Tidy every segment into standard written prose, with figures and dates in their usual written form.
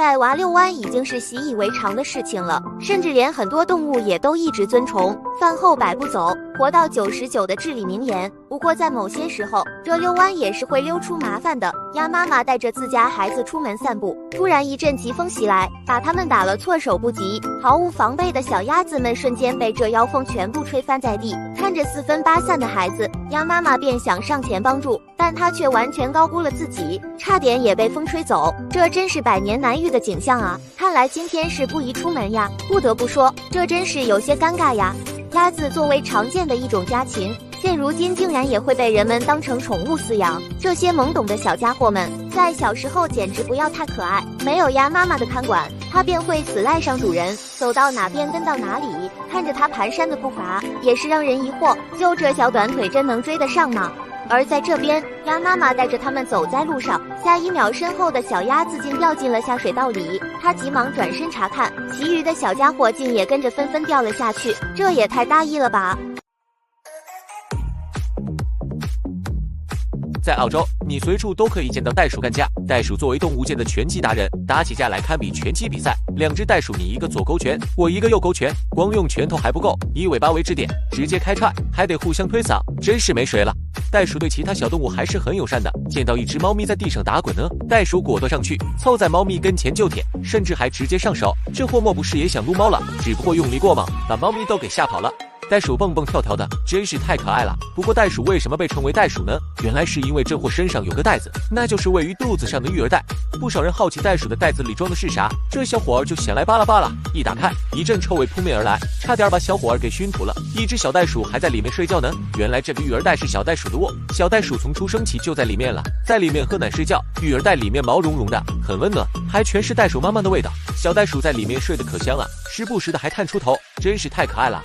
带娃遛弯已经是习以为常的事情了，甚至连很多动物也都一直尊崇饭后百步走，活到99的至理名言。不过在某些时候，这遛弯也是会溜出麻烦的。鸭妈妈带着自家孩子出门散步，突然一阵疾风袭来，把他们打了措手不及。毫无防备的小鸭子们瞬间被这妖风全部吹翻在地。看着四分八散的孩子，鸭妈妈便想上前帮助，但她却完全高估了自己，差点也被风吹走。这真是百年难遇的景象啊！看来今天是不宜出门呀。不得不说，这真是有些尴尬呀。鸭子作为常见的一种家禽，现如今竟然也会被人们当成宠物饲养。这些懵懂的小家伙们，在小时候简直不要太可爱，没有鸭妈妈的看管，它便会死赖上主人，走到哪便跟到哪里。看着它蹒跚的步伐，也是让人疑惑，就这小短腿真能追得上吗？而在这边，鸭妈妈带着它们走在路上，下一秒身后的小鸭子竟掉进了下水道里，它急忙转身查看，其余的小家伙竟也跟着纷纷掉了下去，这也太大意了吧。在澳洲，你随处都可以见到袋鼠干架。袋鼠作为动物界的拳击达人，打起架来堪比拳击比赛。两只袋鼠你一个左勾拳，我一个右勾拳，光用拳头还不够，以尾巴为支点，直接开踹，还得互相推搡，真是没谁了。袋鼠对其他小动物还是很友善的，见到一只猫咪在地上打滚呢，袋鼠果断上去，凑在猫咪跟前就舔，甚至还直接上手。这货莫不是也想撸猫了，只不过用力过猛，把猫咪都给吓跑了。袋鼠蹦蹦跳跳的，真是太可爱了。不过袋鼠为什么被称为袋鼠呢？原来是因为这货身上有个袋子，那就是位于肚子上的育儿袋。不少人好奇袋鼠的袋子里装的是啥，这小伙儿就显来巴拉巴拉，一打开，一阵臭味扑面而来，差点把小伙儿给熏吐了。一只小袋鼠还在里面睡觉呢。原来这个育儿袋是小袋鼠的窝，小袋鼠从出生起就在里面了，在里面喝奶睡觉。育儿袋里面毛茸茸的，很温暖，还全是袋鼠妈妈的味道。小袋鼠在里面睡得可香了，时不时的还探出头，真是太可爱了。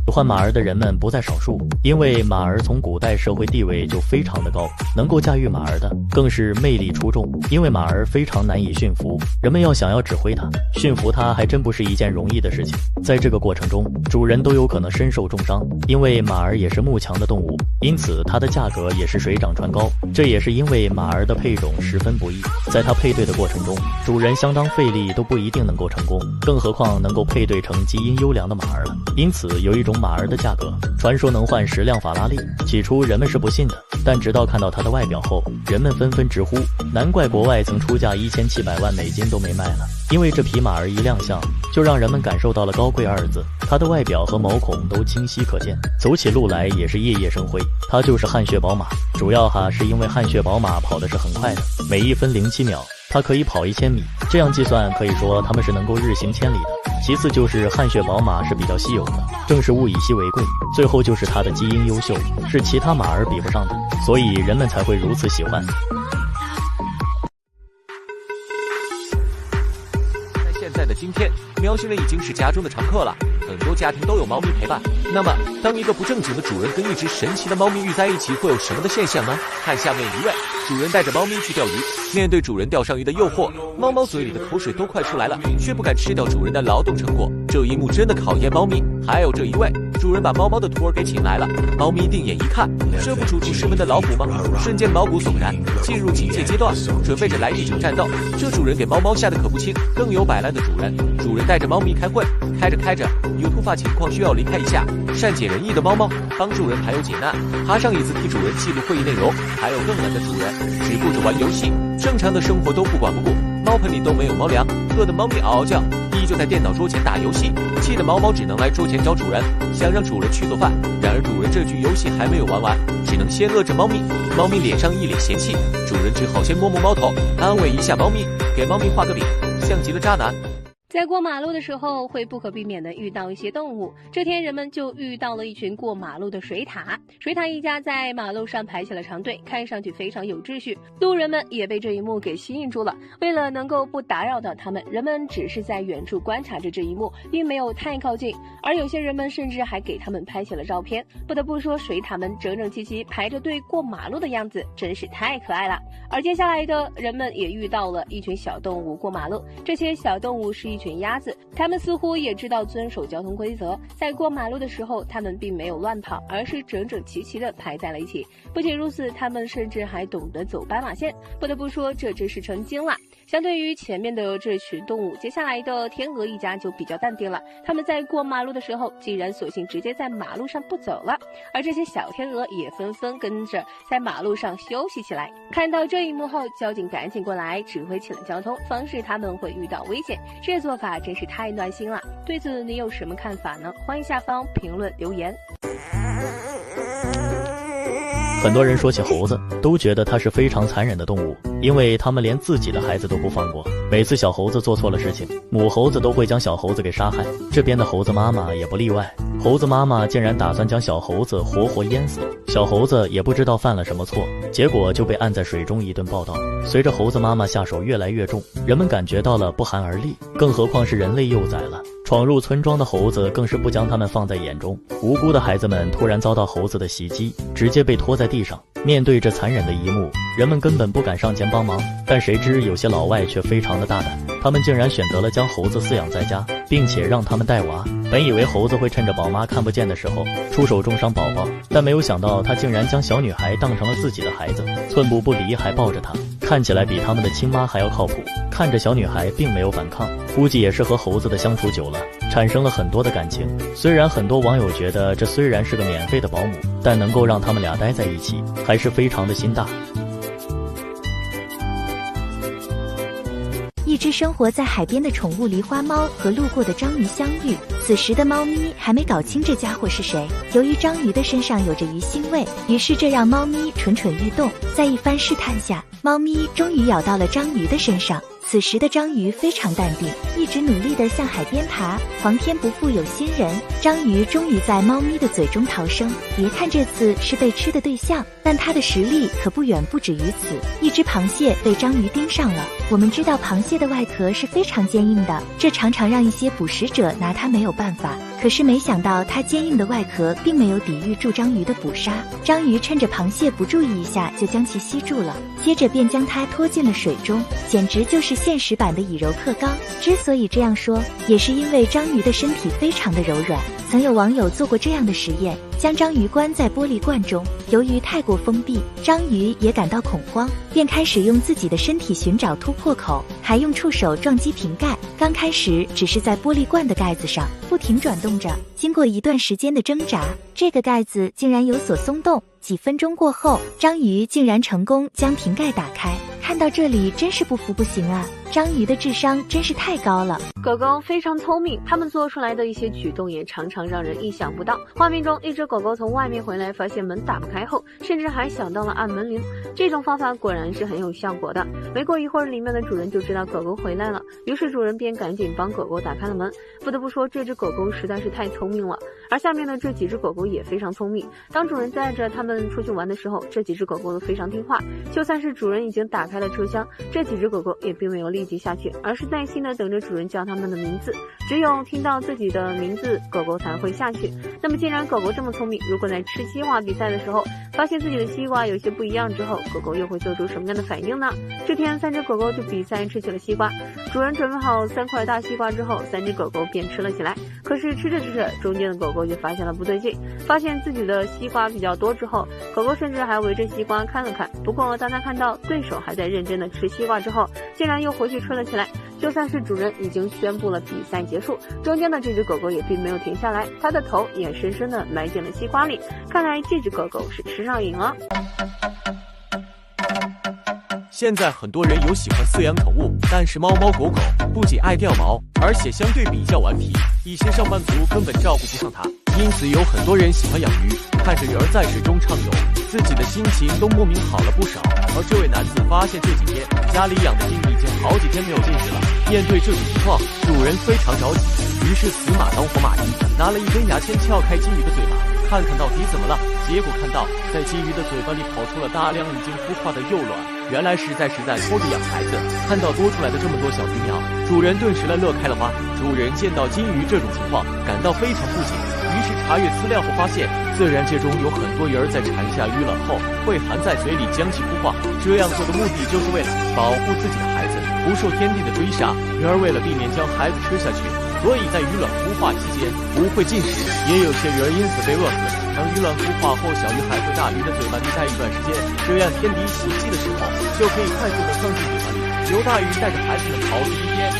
喜欢马儿的人们不在少数，因为马儿从古代社会地位就非常的高，能够驾驭马儿的更是魅力出众。因为马儿非常难以驯服，人们想要指挥它、驯服它还真不是一件容易的事情。在这个过程中，主人都有可能身受重伤。因为马儿也是慕强的动物，因此它的价格也是水涨船高。这也是因为马儿的配种十分不易，在它配对的过程中，主人相当费力都不一定能够成功，更何况能够配对成基因优良的马儿了。因此有一种马儿的价格，传说能换10辆法拉利。起初人们是不信的，但直到看到它的外表后，人们纷纷直呼，难怪国外曾出价1700万美金都没卖了。因为这匹马儿一亮相，就让人们感受到了高贵二字。它的外表和毛孔都清晰可见，走起路来也是夜夜生辉。它就是汗血宝马，主要是因为汗血宝马跑的是很快的，每1分07秒它可以跑1000米，这样计算可以说它们是能够日行千里的。其次就是汗血宝马是比较稀有的，正是物以稀为贵。最后就是它的基因优秀，是其他马儿比不上的，所以人们才会如此喜欢。在现在的今天，喵星人已经是家中的常客了，很多家庭都有猫咪陪伴。那么，当一个不正经的主人跟一只神奇的猫咪遇在一起，会有什么的现象呢？看下面一位，主人带着猫咪去钓鱼，面对主人钓上鱼的诱惑，猫猫嘴里的口水都快出来了，却不敢吃掉主人的劳动成果。这一幕真的考验猫咪。还有这一位，主人把猫猫的徒儿给请来了，猫咪定眼一看，这不楚楚师门的老虎吗？瞬间毛骨悚然，进入警戒阶段，准备着来一场战斗。这主人给猫猫吓得可不轻，更有摆烂的主人。主人带着猫咪开会，开着，有突发情况需要离开一下。善解人意的猫猫帮主人排忧解难，爬上椅子替主人记录会议内容。还有更懒的主人，只顾着玩游戏，正常的生活都不管不顾。猫盆里都没有猫粮，饿得猫咪嗷嗷叫，依旧在电脑桌前打游戏。气的猫猫只能来桌前找主人，想让主人去做饭。然而主人这局游戏还没有玩完，只能先饿着猫咪。猫咪脸上一脸嫌弃，主人只好先摸摸猫头，安慰一下猫咪，给猫咪画个饼，像极了渣男。在过马路的时候，会不可避免地遇到一些动物。这天，人们就遇到了一群过马路的水獭。水獭一家在马路上排起了长队，看上去非常有秩序。路人们也被这一幕给吸引住了。为了能够不打扰到他们，人们只是在远处观察着这一幕，并没有太靠近。而有些人们甚至还给他们拍起了照片。不得不说，水獭们整整齐齐排着队过马路的样子，真是太可爱了。而接下来的人们也遇到了一群小动物过马路。这些小动物是一群鸭子，它们似乎也知道遵守交通规则，在过马路的时候，它们并没有乱跑，而是整整齐齐地排在了一起。不仅如此，它们甚至还懂得走斑马线。不得不说，这真是成精了。相对于前面的这群动物，接下来的天鹅一家就比较淡定了。他们在过马路的时候，竟然索性直接在马路上不走了，而这些小天鹅也纷纷跟着在马路上休息起来。看到这一幕后，交警赶紧过来指挥起了交通，防止他们会遇到危险。这做法真是太暖心了。对此你有什么看法呢？欢迎下方评论留言。很多人说起猴子，都觉得它是非常残忍的动物，因为它们连自己的孩子都不放过。每次小猴子做错了事情，母猴子都会将小猴子给杀害，这边的猴子妈妈也不例外。猴子妈妈竟然打算将小猴子活活淹死，小猴子也不知道犯了什么错，结果就被按在水中一顿暴倒。随着猴子妈妈下手越来越重，人们感觉到了不寒而栗，更何况是人类幼崽了。闯入村庄的猴子更是不将他们放在眼中，无辜的孩子们突然遭到猴子的袭击，直接被拖在地上。面对这残忍的一幕，人们根本不敢上前帮忙，但谁知有些老外却非常的大胆，他们竟然选择了将猴子饲养在家，并且让他们带娃。本以为猴子会趁着宝妈看不见的时候出手重伤宝宝，但没有想到他竟然将小女孩当成了自己的孩子，寸步不离，还抱着她，看起来比他们的亲妈还要靠谱。看着小女孩并没有反抗，估计也是和猴子的相处久了，产生了很多的感情。虽然很多网友觉得这虽然是个免费的保姆，但能够让他们俩待在一起，还是非常的心大。一只生活在海边的宠物狸花猫和路过的章鱼相遇，此时的猫咪还没搞清这家伙是谁。由于章鱼的身上有着鱼腥味，于是这让猫咪蠢蠢欲动。在一番试探下，猫咪终于咬到了章鱼的身上。此时的章鱼非常淡定，一直努力地向海边爬。皇天不负有心人，章鱼终于在猫咪的嘴中逃生。别看这次是被吃的对象，但它的实力可不远不止于此。一只螃蟹被章鱼盯上了。我们知道螃蟹的外壳是非常坚硬的，这常常让一些捕食者拿它没有办法。可是没想到它坚硬的外壳并没有抵御住章鱼的捕杀，章鱼趁着螃蟹不注意一下就将其吸住了，接着便将它拖进了水中，简直就是现实版的以柔克刚。之所以这样说，也是因为章鱼的身体非常的柔软。曾有网友做过这样的实验，将章鱼关在玻璃罐中，由于太过封闭，章鱼也感到恐慌，便开始用自己的身体寻找突破口，还用触手撞击瓶盖。刚开始只是在玻璃罐的盖子上不停转动着，经过一段时间的挣扎，这个盖子竟然有所松动。几分钟过后，章鱼竟然成功将瓶盖打开。看到这里真是不服不行啊，章鱼的智商真是太高了。狗狗非常聪明，它们做出来的一些举动也常常让人意想不到。画面中，一只狗狗从外面回来，发现门打不开后，甚至还想到了按门铃。这种方法果然是很有效果的。没过一会儿，里面的主人就知道狗狗回来了，于是主人便赶紧帮狗狗打开了门。不得不说，这只狗狗实在是太聪明了。而下面的这几只狗狗也非常聪明。当主人带着它们出去玩的时候，这几只狗狗都非常听话。就算是主人已经打开了车厢，这几只狗狗也并没有立即下去，而是耐心的等着主人叫它们的名字。只有听到自己的名字，狗狗才会下去。那么既然狗狗这么聪明，如果在吃西瓜比赛的时候发现自己的西瓜有些不一样之后，狗狗又会做出什么样的反应呢？这天3只狗狗就比赛吃起了西瓜。主人准备好3块大西瓜之后，3只狗狗便吃了起来。可是吃着吃着，中间的狗狗就发现了不对劲，发现自己的西瓜比较多之后，狗狗甚至还围着西瓜看了看。不过当它看到对手还在认真的吃西瓜之后，竟然又回去吃了起来。就算是主人已经宣布了比赛结束，中间的这只狗狗也并没有停下来，它的头也深深的埋进了西瓜里。看来这只狗狗是吃上瘾了。现在很多人有喜欢饲养宠物，但是猫猫狗狗不仅爱掉毛，而且相对比较顽皮，一些上班族根本照顾不上它。因此有很多人喜欢养鱼，看着鱼儿在水中畅游，自己的心情都莫名好了不少。而这位男子发现这几天家里养的金鱼已经好几天没有进食了，面对这种情况，主人非常着急，于是死马当活马医，拿了一根牙签撬开金鱼的嘴巴，看看到底怎么了。结果看到在金鱼的嘴巴里跑出了大量已经孵化的幼卵，原来是在偷着养孩子。看到多出来的这么多小鱼苗，主人顿时乐开了花。主人见到金鱼这种情况，感到非常不解，于是查阅资料后发现，自然界中有很多鱼儿在产下鱼卵后会含在嘴里将其孵化，这样做的目的就是为了保护自己的孩子不受天敌的追杀。鱼儿为了避免将孩子吃下去，所以在鱼卵孵化期间不会进食，也有些鱼儿因此被饿死。当鱼卵孵化后，小鱼还会大鱼的嘴巴里待一段时间，这样天敌袭击的时候就可以快速的放进嘴巴里，由大鱼带着孩子们逃离一边。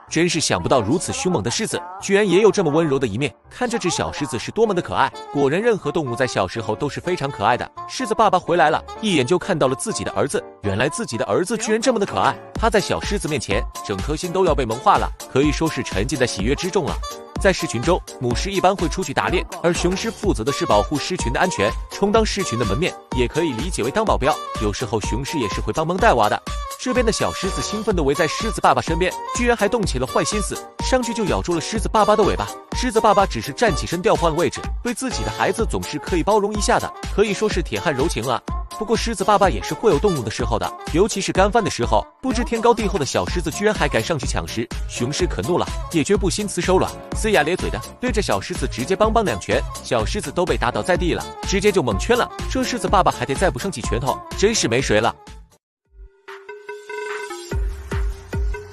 真是想不到如此凶猛的狮子居然也有这么温柔的一面，看这只小狮子是多么的可爱。果然任何动物在小时候都是非常可爱的。狮子爸爸回来了，一眼就看到了自己的儿子，原来自己的儿子居然这么的可爱。他在小狮子面前整颗心都要被萌化了，可以说是沉浸在喜悦之中了。在狮群中，母狮一般会出去打猎，而雄狮负责的是保护狮群的安全，充当狮群的门面，也可以理解为当保镖。有时候雄狮也是会帮忙带娃的。这边的小狮子兴奋地围在狮子爸爸身边，居然还动起了坏心思，上去就咬住了狮子爸爸的尾巴。狮子爸爸只是站起身调换了位置，对自己的孩子总是可以包容一下的，可以说是铁汉柔情啊。不过狮子爸爸也是会有动怒的时候的，尤其是干饭的时候，不知天高地厚的小狮子居然还敢上去抢食。雄狮可怒了，也绝不心慈手软，龇牙咧嘴的对着小狮子直接梆梆2拳，小狮子都被打倒在地了，直接就蒙圈了。这狮子爸爸还得再补上几拳头，真是没谁了。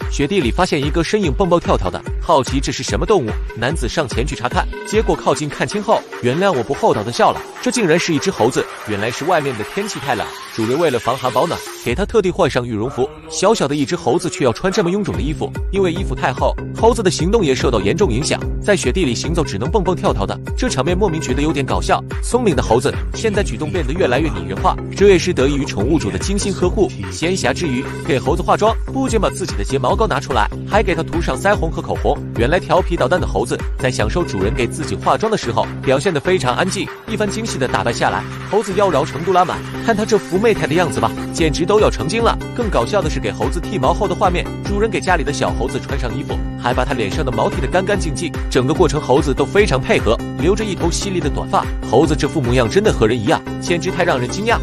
雪地里发现一个身影蹦蹦跳跳的，好奇这是什么动物，男子上前去查看，结果靠近看清后，原谅我不厚道的笑了，这竟然是一只猴子。原来是外面的天气太冷，主人为了防寒保暖，给他特地换上羽绒服。小小的一只猴子却要穿这么臃肿的衣服，因为衣服太厚，猴子的行动也受到严重影响，在雪地里行走只能蹦蹦跳跳的，这场面莫名觉得有点搞笑。聪明的猴子现在举动变得越来越拟人化，这也是得益于宠物主的精心呵护。闲暇之余给猴子化妆，不仅把自己的睫毛膏拿出来，还给它涂上腮红和口红。原来调皮捣蛋的猴子在享受主人给自己化妆的时候表现得非常安静，一番精细的打扮下来，猴子妖娆程度拉满，看他这福媚态的样子吧，简直都要成精了。更搞笑的是给猴子剃毛后的画面，主人给家里的小猴子穿上衣服，还把他脸上的毛剃得干干净净，整个过程猴子都非常配合，留着一头犀利的短发。猴子这副模样真的和人一样，简直太让人惊讶。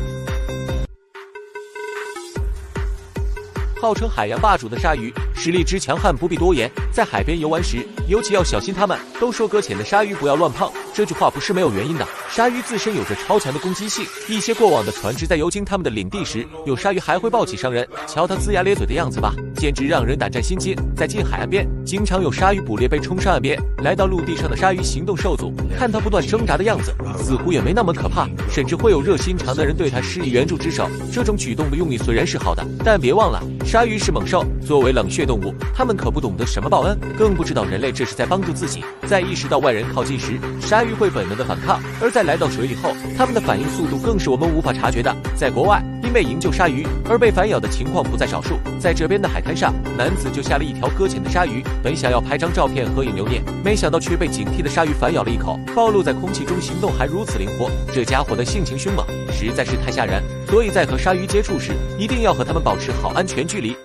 号称海洋霸主的鲨鱼，实力之强悍不必多言，在海边游玩时尤其要小心它们。都说搁浅的鲨鱼不要乱碰，这句话不是没有原因的。鲨鱼自身有着超强的攻击性，一些过往的船只在游经它们的领地时，有鲨鱼还会抱起伤人。瞧它龇牙咧嘴的样子吧，简直让人胆战心惊。在近海岸边，经常有鲨鱼捕猎被冲上岸边，来到陆地上的鲨鱼行动受阻，看它不断挣扎的样子，似乎也没那么可怕，甚至会有热心肠的人对它施以援助之手。这种举动的用意虽然是好的，但别忘了，鲨鱼是猛兽，作为冷血动物，它们可不懂得什么报恩，更不知道人类这是在帮助自己。在意识到外人靠近时，鲨鱼会本能的反抗，而在来到水里后，它们的反应速度更是我们无法察觉的。在国外，因为营救鲨鱼而被反咬的情况不在少数。在这边的海滩上，男子救下了一条搁浅的鲨鱼，本想要拍张照片合影留念，没想到却被警惕的鲨鱼反咬了一口，暴露在空气中，行动还如此灵活。这家伙的性情凶猛，实在是太吓人，所以在和鲨鱼接触时，一定要和它们保持好安全距离。